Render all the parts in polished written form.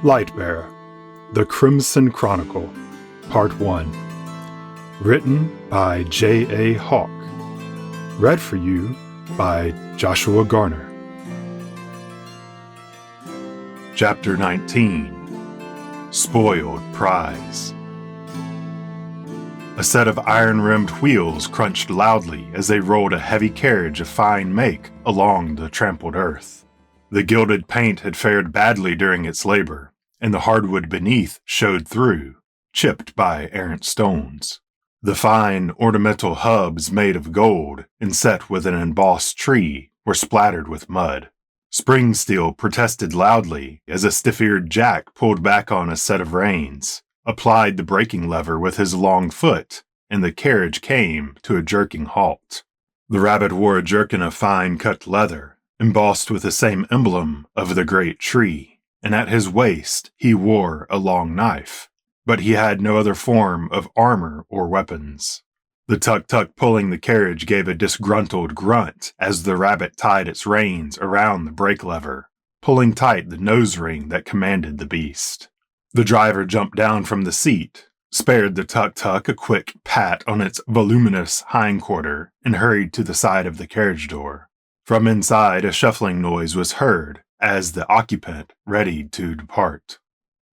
Lightbearer, The Crimson Chronicle, Part 1. Written by J.A. Hawk. Read for you by Joshua Garner. Chapter 19. Spoiled Prize. A set of iron-rimmed wheels crunched loudly as they rolled a heavy carriage of fine make along the trampled earth. The gilded paint had fared badly during its labor, and the hardwood beneath showed through, chipped by errant stones. The fine, ornamental hubs made of gold and set with an embossed tree were splattered with mud. Spring steel protested loudly as a stiff-eared jack pulled back on a set of reins, applied the braking lever with his long foot, and the carriage came to a jerking halt. The rabbit wore a jerkin of fine-cut leather, embossed with the same emblem of the great tree, and at his waist he wore a long knife, but he had no other form of armor or weapons. The tuk-tuk pulling the carriage gave a disgruntled grunt as the rabbit tied its reins around the brake lever, pulling tight the nose ring that commanded the beast. The driver jumped down from the seat, spared the tuk-tuk a quick pat on its voluminous hindquarter, and hurried to the side of the carriage door. From inside, a shuffling noise was heard as the occupant readied to depart.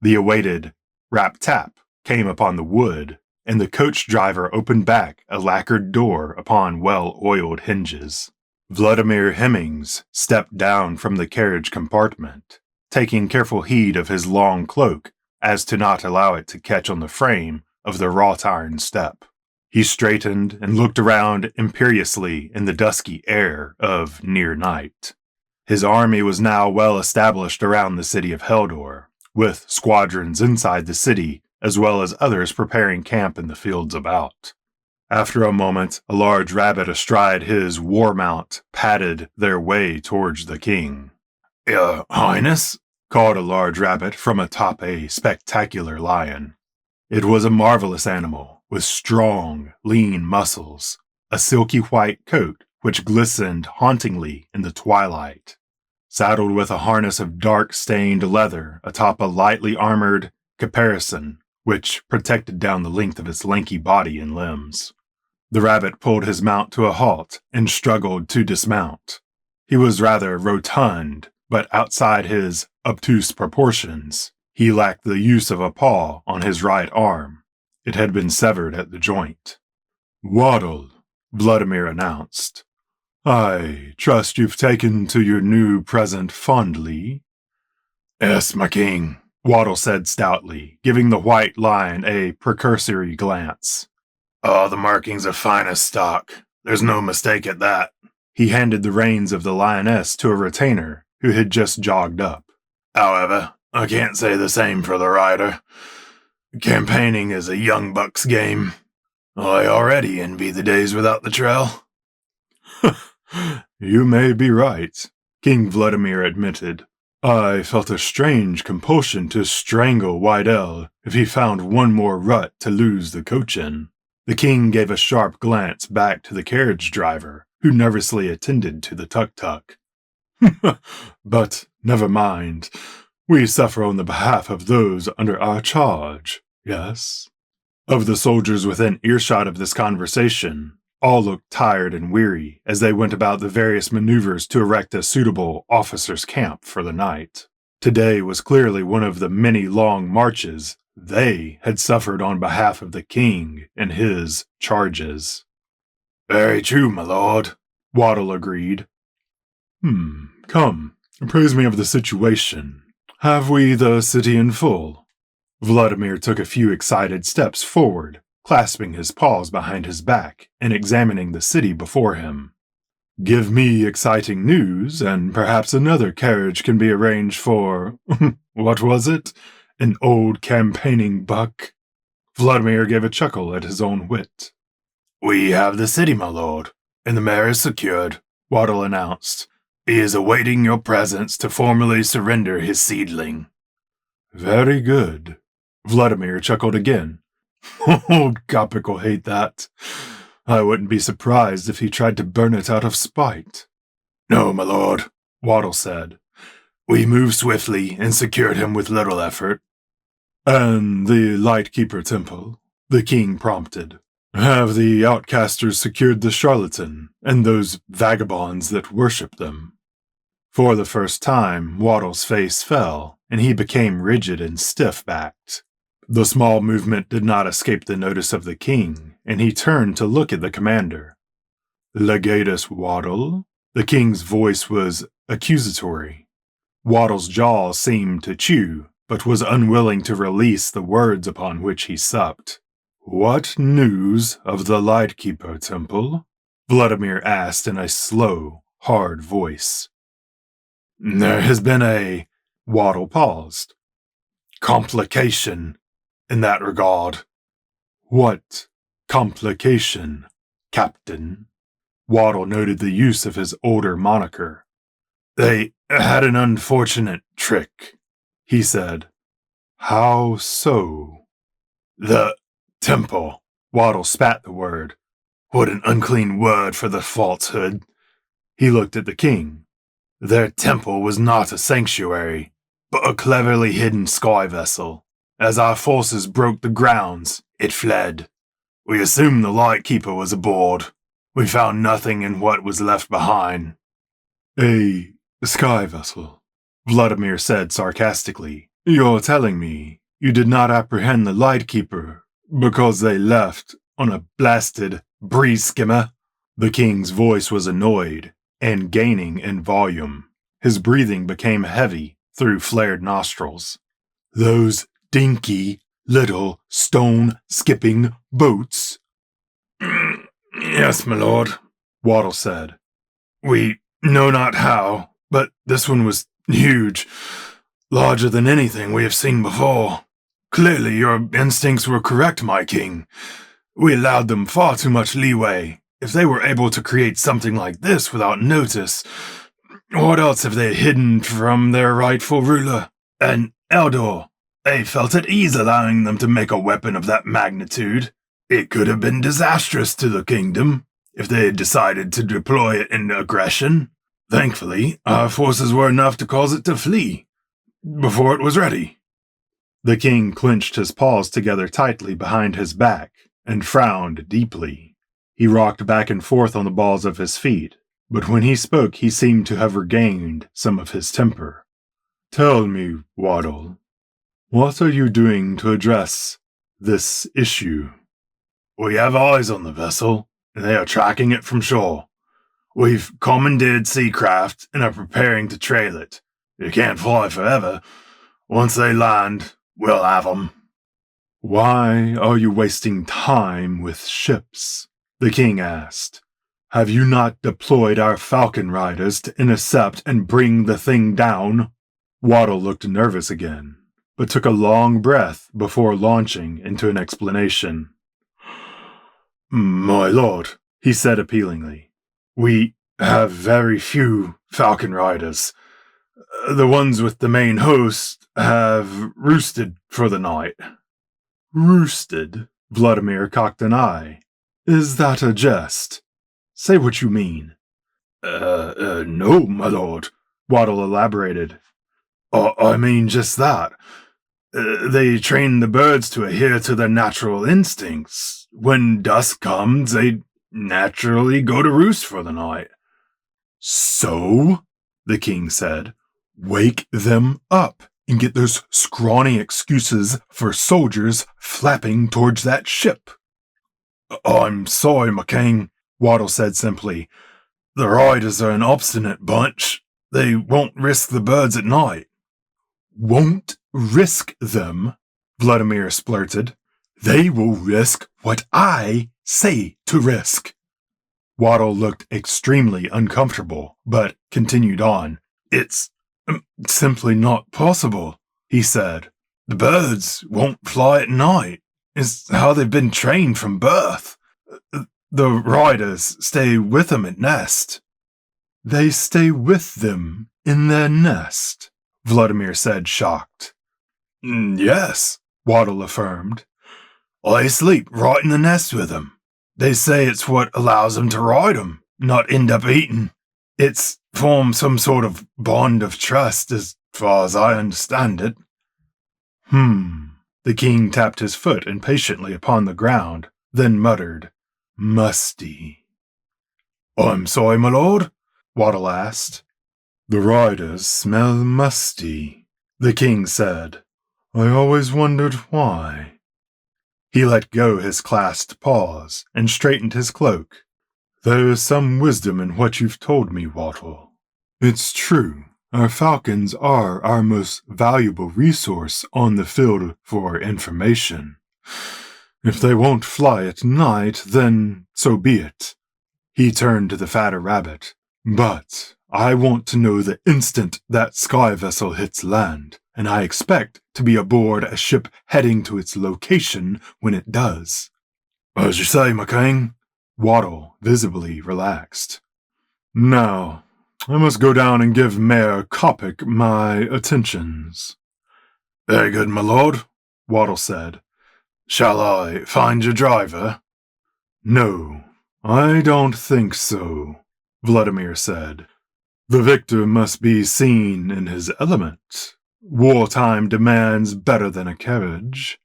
The awaited rap-tap came upon the wood, and the coach driver opened back a lacquered door upon well-oiled hinges. Vladimir Hemmings stepped down from the carriage compartment, taking careful heed of his long cloak as to not allow it to catch on the frame of the wrought-iron step. He straightened and looked around imperiously in the dusky air of near night. His army was now well established around the city of Heldor, with squadrons inside the city as well as others preparing camp in the fields about. After a moment, a large rabbit astride his war mount padded their way towards the king. "Your Highness?" called a large rabbit from atop a spectacular lion. It was a marvelous animal, with strong, lean muscles, a silky white coat which glistened hauntingly in the twilight, saddled with a harness of dark-stained leather atop a lightly armored caparison which protected down the length of its lanky body and limbs. The rabbit pulled his mount to a halt and struggled to dismount. He was rather rotund, but outside his obtuse proportions, he lacked the use of a paw on his right arm. It had been severed at the joint. "Waddle," Vladimir announced. "I trust you've taken to your new present fondly." "Yes, my king," Waddle said stoutly, giving the white lion a precursory glance. "All the markings of finest stock. There's no mistake at that." He handed the reins of the lioness to a retainer who had just jogged up. "However, I can't say the same for the rider. Campaigning is a young buck's game. I already envy the days without the trail." "You may be right," King Vladimir admitted. "I felt a strange compulsion to strangle Wydell if he found one more rut to lose the coach in." The king gave a sharp glance back to the carriage driver, who nervously attended to the tuk-tuk. "But never mind. We suffer on the behalf of those under our charge, yes?" Of the soldiers within earshot of this conversation, all looked tired and weary as they went about the various maneuvers to erect a suitable officers' camp for the night. Today was clearly one of the many long marches they had suffered on behalf of the king and his charges. "Very true, my lord," Waddle agreed. Come, appraise me of the situation. Have we the city in full?" Vladimir took a few excited steps forward, clasping his paws behind his back and examining the city before him. "Give me exciting news, and perhaps another carriage can be arranged for, what was it? An old campaigning buck?" Vladimir gave a chuckle at his own wit. "We have the city, my lord, and the mayor is secured," Waddle announced. "He is awaiting your presence to formally surrender his seedling." "Very good." Vladimir chuckled again. "Old Gopik will hate that. I wouldn't be surprised if he tried to burn it out of spite." "No, my lord," Waddle said. We moved swiftly and secured him with little effort. And the Lightkeeper Temple, the king prompted. Have the outcasters secured the charlatan and those vagabonds that worship them? For the first time, Waddle's face fell, and he became rigid and stiff-backed. The small movement did not escape the notice of the king, and he turned to look at the commander. Legatus Waddle? The king's voice was accusatory. Waddle's jaw seemed to chew, but was unwilling to release the words upon which he supped. What news of the Lightkeeper Temple? Vladimir asked in a slow, hard voice. There has been a... Waddle paused. Complication in that regard. What complication, Captain? Waddle noted the use of his older moniker. They had an unfortunate trick, he said. How so? The temple. Waddle spat the word. What an unclean word for the falsehood. He looked at the king. Their temple was not a sanctuary, but a cleverly hidden sky vessel. As our forces broke the grounds, it fled. We assumed the Lightkeeper was aboard. We found nothing in what was left behind. A sky vessel, Vladimir said sarcastically. You're telling me you did not apprehend the Lightkeeper because they left on a blasted breeze skimmer? The king's voice was annoyed and gaining in volume. His breathing became heavy through flared nostrils. Those dinky little stone-skipping boats? Yes, my lord, Waddle said. We know not how, but this one was huge, larger than anything we have seen before. Clearly your instincts were correct, my king. We allowed them far too much leeway. If they were able to create something like this without notice, what else have they hidden from their rightful ruler? And Eldor, they felt at ease allowing them to make a weapon of that magnitude. It could have been disastrous to the kingdom if they had decided to deploy it in aggression. Thankfully, our forces were enough to cause it to flee before it was ready. The king clenched his paws together tightly behind his back and frowned deeply. He rocked back and forth on the balls of his feet, but when he spoke he seemed to have regained some of his temper. Tell me, Waddle, what are you doing to address this issue? We have eyes on the vessel, and they are tracking it from shore. We've commandeered Seacraft and are preparing to trail it. It can't fly forever. Once they land, we'll have 'em. Why are you wasting time with ships? The king asked. Have you not deployed our falcon riders to intercept and bring the thing down? Waddle looked nervous again, but took a long breath before launching into an explanation. My lord, he said appealingly, we have very few falcon riders. The ones with the main host have roosted for the night. Roosted? Vladimir cocked an eye. Is that a jest? Say what you mean. No, my lord, Waddle elaborated. I mean just that. They train the birds to adhere to their natural instincts. When dusk comes, they naturally go to roost for the night. So, the king said, wake them up and get those scrawny excuses for soldiers flapping towards that ship. I'm sorry, my king, Waddle said simply. The riders are an obstinate bunch. They won't risk the birds at night. Won't risk them, Vladimir splurted. They will risk what I say to risk. Waddle looked extremely uncomfortable, but continued on. It's simply not possible, he said. The birds won't fly at night. It's how they've been trained from birth. The riders stay with them at nest. They stay with them in their nest, Vladimir said, shocked. Yes, Waddle affirmed. I sleep right in the nest with them. They say it's what allows them to ride them, not end up eating. It's form some sort of bond of trust as far as I understand it. The king tapped his foot impatiently upon the ground, then muttered, "Musty." "I'm sorry, my lord?" Waddle asked. "The riders smell musty," the king said. "I always wondered why." He let go his clasped paws and straightened his cloak. "There is some wisdom in what you've told me, Waddle. It's true. Our falcons are our most valuable resource on the field for information. If they won't fly at night, then so be it." He turned to the fatter rabbit. "But I want to know the instant that sky vessel hits land, and I expect to be aboard a ship heading to its location when it does." "As you say, my king." Waddle visibly relaxed. "Now, I must go down and give Mayor Coppic my attentions." "Very good, my lord," Waddle said. "Shall I find your driver?" "No, I don't think so," Vladimir said. "The victor must be seen in his element. Wartime demands better than a carriage.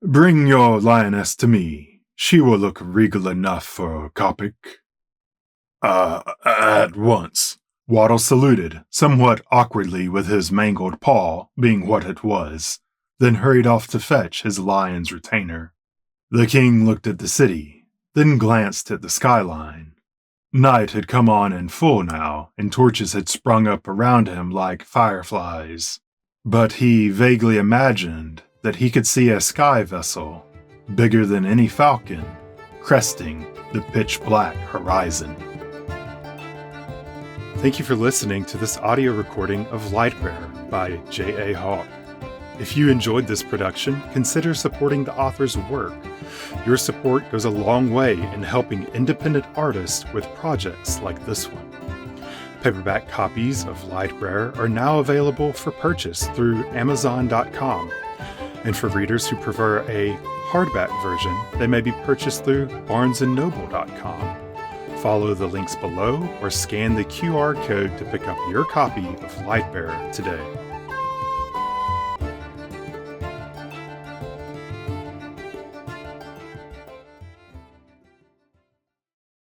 Bring your lioness to me. She will look regal enough for Coppic." At once." Waddle saluted, somewhat awkwardly with his mangled paw being what it was, then hurried off to fetch his lion's retainer. The king looked at the city, then glanced at the skyline. Night had come on in full now, and torches had sprung up around him like fireflies. But he vaguely imagined that he could see a sky vessel, bigger than any falcon, cresting the pitch-black horizon. Thank you for listening to this audio recording of Lightbearer by J.A. Hawk. If you enjoyed this production, consider supporting the author's work. Your support goes a long way in helping independent artists with projects like this one. Paperback copies of Lightbearer are now available for purchase through Amazon.com. And for readers who prefer a hardback version, they may be purchased through BarnesandNoble.com. Follow the links below or scan the QR code to pick up your copy of Lightbearer today.